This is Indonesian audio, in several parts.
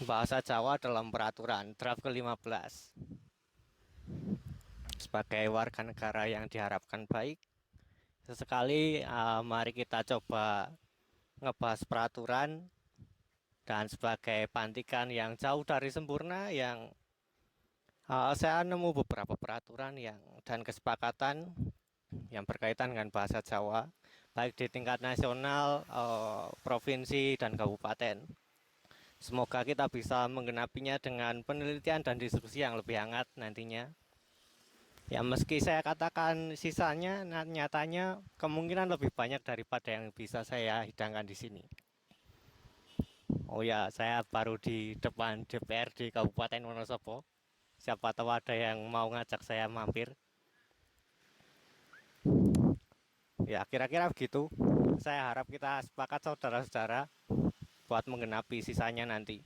Bahasa Jawa dalam peraturan draft ke-15. Sebagai warga negara yang diharapkan baik, sesekali mari kita coba ngebahas peraturan, dan sebagai pantikan yang jauh dari sempurna, saya nemu beberapa peraturan dan kesepakatan yang berkaitan dengan bahasa Jawa, baik di tingkat nasional, provinsi, dan kabupaten. Semoga kita bisa menggenapinya dengan penelitian dan diskusi yang lebih hangat nantinya. Ya, meski saya katakan sisanya, nyatanya kemungkinan lebih banyak daripada yang bisa saya hidangkan di sini. Oh ya, saya baru di depan DPR di Kabupaten Wonosobo. Siapa tahu ada yang mau ngajak saya mampir. Ya, kira-kira begitu. Saya harap kita sepakat saudara-saudara buat menggenapi sisanya nanti.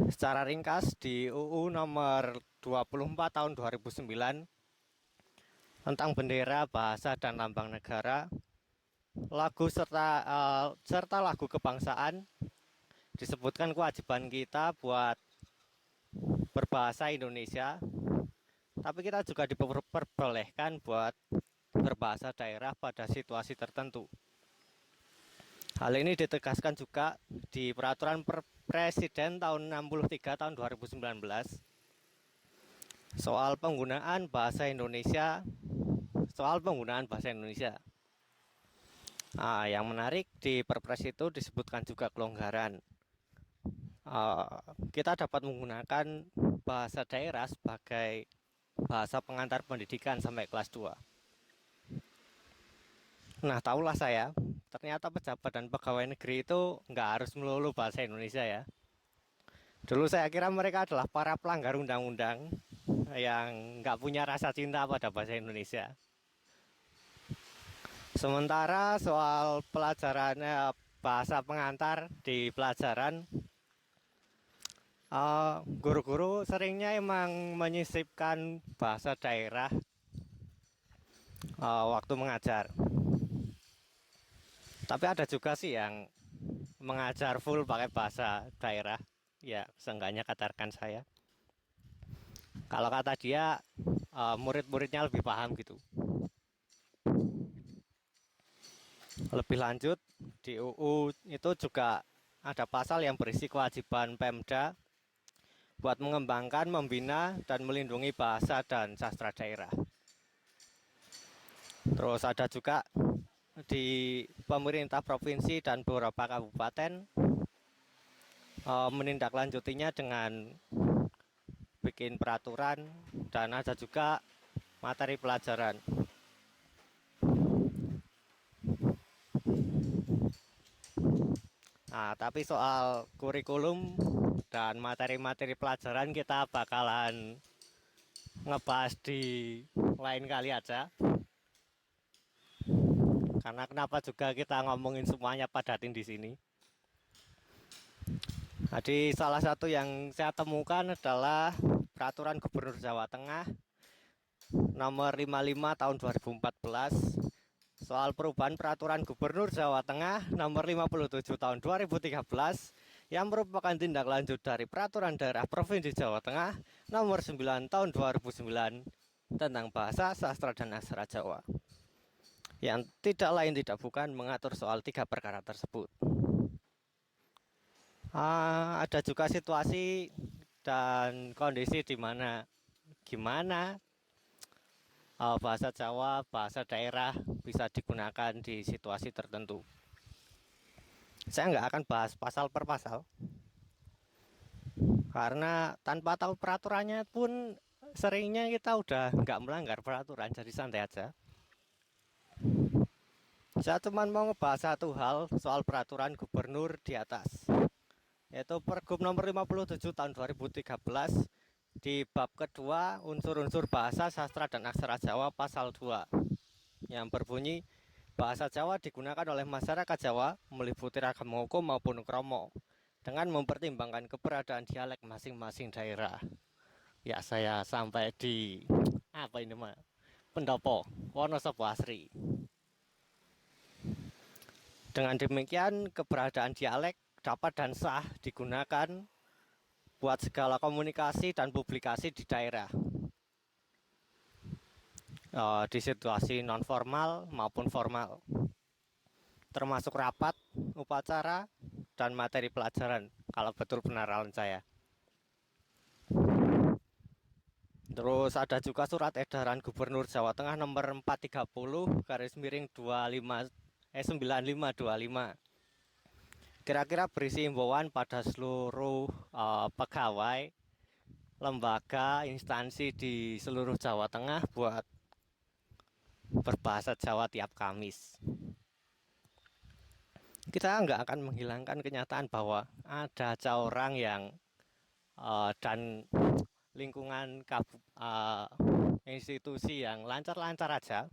Secara ringkas, di UU nomor 24 tahun 2009 tentang bendera, bahasa, dan lambang negara, lagu serta lagu kebangsaan, disebutkan kewajiban kita buat berbahasa Indonesia, tapi kita juga diperbolehkan buat berbahasa daerah pada situasi tertentu. Hal ini ditegaskan juga di Peraturan Presiden tahun 63 tahun 2019 soal penggunaan bahasa Indonesia. Yang menarik, di Perpres itu disebutkan juga kelonggaran. Kita dapat menggunakan bahasa daerah sebagai bahasa pengantar pendidikan sampai kelas 2. Nah, tahulah saya, ternyata pejabat dan pegawai negeri itu nggak harus melulu bahasa Indonesia ya. Dulu saya kira mereka adalah para pelanggar undang-undang yang nggak punya rasa cinta pada bahasa Indonesia. Sementara soal pelajarannya bahasa pengantar di pelajaran, guru-guru seringnya emang menyisipkan bahasa daerah waktu mengajar. Tapi ada juga sih yang mengajar full pakai bahasa daerah. Ya, seenggaknya katakan saya. Kalau kata dia, murid-muridnya lebih paham gitu. Lebih lanjut, di UU itu juga ada pasal yang berisi kewajiban Pemda buat mengembangkan, membina, dan melindungi bahasa dan sastra daerah. Terus ada juga di pemerintah provinsi dan beberapa kabupaten menindaklanjutinya dengan bikin peraturan, dan ada juga materi pelajaran. Nah, tapi soal kurikulum dan materi-materi pelajaran kita bakalan ngebahas di lain kali aja. Karena kenapa juga kita ngomongin semuanya padatin di sini. Jadi salah satu yang saya temukan adalah Peraturan Gubernur Jawa Tengah nomor 55 tahun 2014 soal perubahan Peraturan Gubernur Jawa Tengah nomor 57 tahun 2013 yang merupakan tindak lanjut dari Peraturan Daerah Provinsi Jawa Tengah nomor 9 tahun 2009 tentang bahasa, sastra, dan aksara Jawa, yang tidak lain tidak bukan mengatur soal 3 perkara tersebut. Ada juga situasi dan kondisi di mana gimana bahasa Jawa, bahasa daerah bisa digunakan di situasi tertentu. Saya nggak akan bahas pasal per pasal, karena tanpa tahu peraturannya pun seringnya kita udah nggak melanggar peraturan, jadi santai aja. Saya cuma mau ngebahas satu hal soal peraturan gubernur di atas, yaitu Pergub nomor 57 tahun 2013 di bab kedua unsur-unsur bahasa, sastra, dan aksara Jawa pasal 2 yang berbunyi bahasa Jawa digunakan oleh masyarakat Jawa meliputi ragam hukum maupun kromo dengan mempertimbangkan keberadaan dialek masing-masing daerah. Ya, saya sampai di Pendopo, Wonosobo Asri. Dengan demikian, keberadaan dialek dapat dan sah digunakan buat segala komunikasi dan publikasi di daerah, di situasi non formal maupun formal, termasuk rapat, upacara, dan materi pelajaran kalau betul penerawan saya. Terus ada juga surat edaran Gubernur Jawa Tengah nomor 430/9525. Kira-kira berisi imbauan pada seluruh pegawai, lembaga, instansi di seluruh Jawa Tengah buat berbahasa Jawa tiap Kamis. Kita nggak akan menghilangkan kenyataan bahwa ada aja orang yang dan lingkungan institusi yang lancar-lancar aja,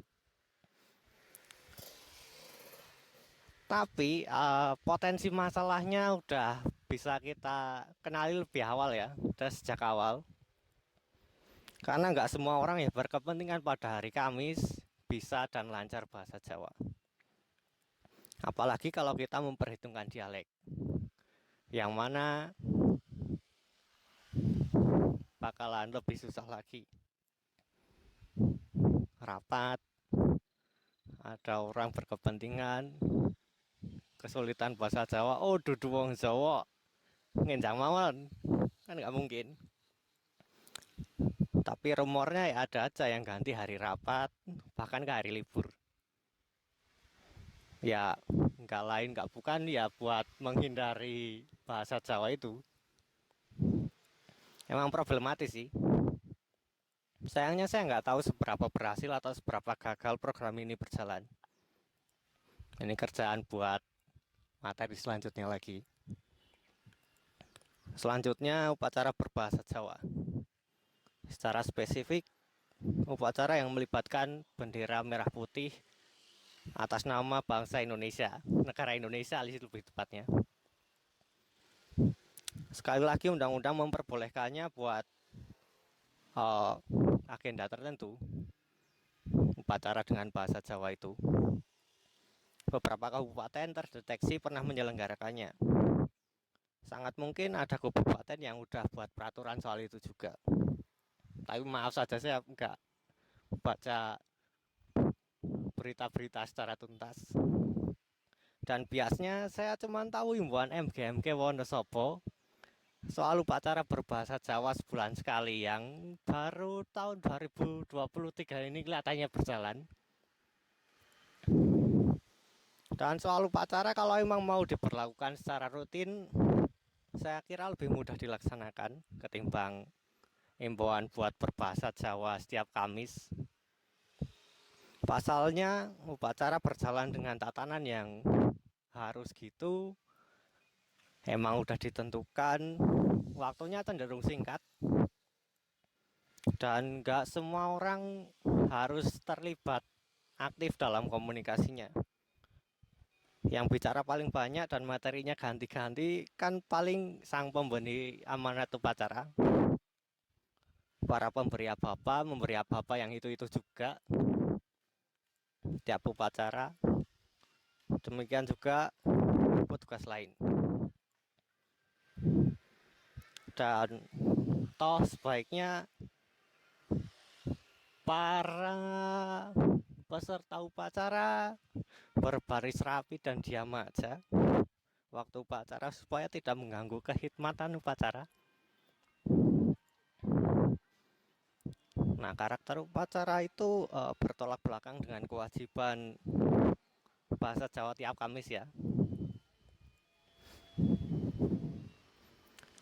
tapi potensi masalahnya udah bisa kita kenali lebih awal ya, udah sejak awal. Karena nggak semua orang yang berkepentingan pada hari Kamis bisa dan lancar bahasa Jawa. Apalagi kalau kita memperhitungkan dialek, yang mana bakalan lebih susah lagi. Rapat, ada orang berkepentingan, kesulitan bahasa Jawa, oh dudu wong Jawa, ngenjang mawon, kan nggak mungkin. Tapi rumornya ya ada aja yang ganti hari rapat, bahkan ke hari libur. Ya nggak lain nggak bukan ya buat menghindari bahasa Jawa itu. Emang problematis sih. Sayangnya saya nggak tahu seberapa berhasil atau seberapa gagal program ini berjalan. Ini kerjaan buat materi selanjutnya lagi. Selanjutnya upacara berbahasa Jawa. Secara spesifik, upacara yang melibatkan bendera merah putih atas nama bangsa Indonesia, negara Indonesia lebih tepatnya. Sekali lagi undang-undang memperbolehkannya buat agenda tertentu, upacara dengan bahasa Jawa itu. Beberapa kabupaten terdeteksi pernah menyelenggarakannya. Sangat mungkin ada kabupaten yang udah buat peraturan soal itu juga. Tapi maaf saja saya nggak baca berita-berita secara tuntas. Dan biasanya saya cuma tahu himbauan MGMK Wonosobo soal upacara berbahasa Jawa sebulan sekali yang baru tahun 2023 ini kelihatannya berjalan. Dan soal upacara kalau emang mau diberlakukan secara rutin, saya kira lebih mudah dilaksanakan ketimbang himbauan buat berbahasa Jawa setiap Kamis. Pasalnya upacara berjalan dengan tatanan yang harus gitu, emang udah ditentukan, waktunya cenderung singkat, dan nggak semua orang harus terlibat aktif dalam komunikasinya. Yang bicara paling banyak dan materinya ganti-ganti kan paling sang pemberi amanat upacara. Para pemberi apa-apa, memberi apa-apa yang itu juga tiap upacara. Demikian juga petugas lain. Dan toh sebaiknya para peserta upacara berbaris rapi dan diam aja waktu upacara supaya tidak mengganggu kehikmatan upacara. Nah, karakter upacara itu bertolak belakang dengan kewajiban bahasa Jawa tiap Kamis ya.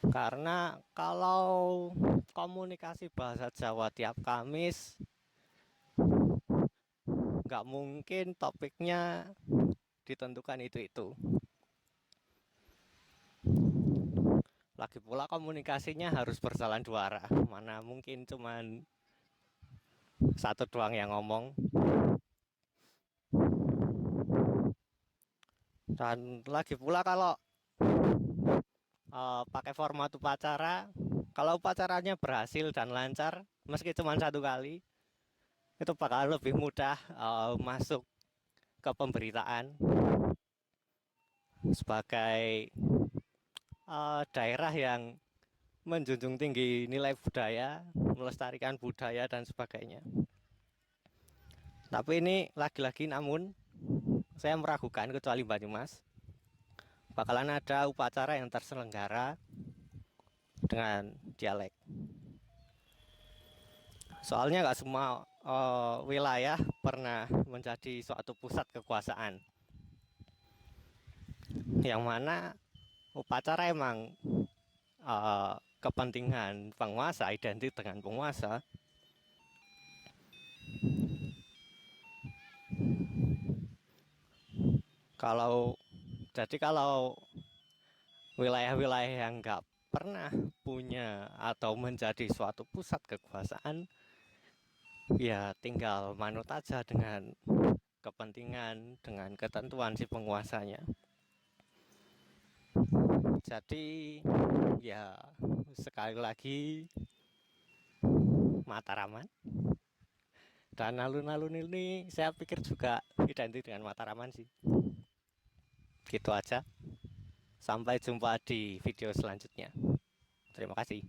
Karena kalau komunikasi bahasa Jawa tiap Kamis, nggak mungkin topiknya ditentukan itu. Lagi pula komunikasinya harus berjalan dua arah. Mana mungkin cuman satu doang yang ngomong. Dan lagi pula kalau pakai format upacara, kalau upacaranya berhasil dan lancar, meski cuma satu kali, itu bakal lebih mudah masuk ke pemberitaan sebagai daerah yang menjunjung tinggi nilai budaya, melestarikan budaya dan sebagainya. Tapi ini lagi-lagi namun saya meragukan kecuali Banyumas bakalan ada upacara yang terselenggara dengan dialek. Soalnya nggak semua wilayah pernah menjadi suatu pusat kekuasaan, yang mana upacara emang kepentingan penguasa, identik dengan penguasa. Kalau wilayah-wilayah yang nggak pernah punya atau menjadi suatu pusat kekuasaan, ya tinggal manut aja dengan kepentingan, dengan ketentuan si penguasanya. Jadi ya sekali lagi Mataraman dan alun-alun ini saya pikir juga identik dengan Mataraman sih. Gitu aja. Sampai jumpa di video selanjutnya. Terima kasih.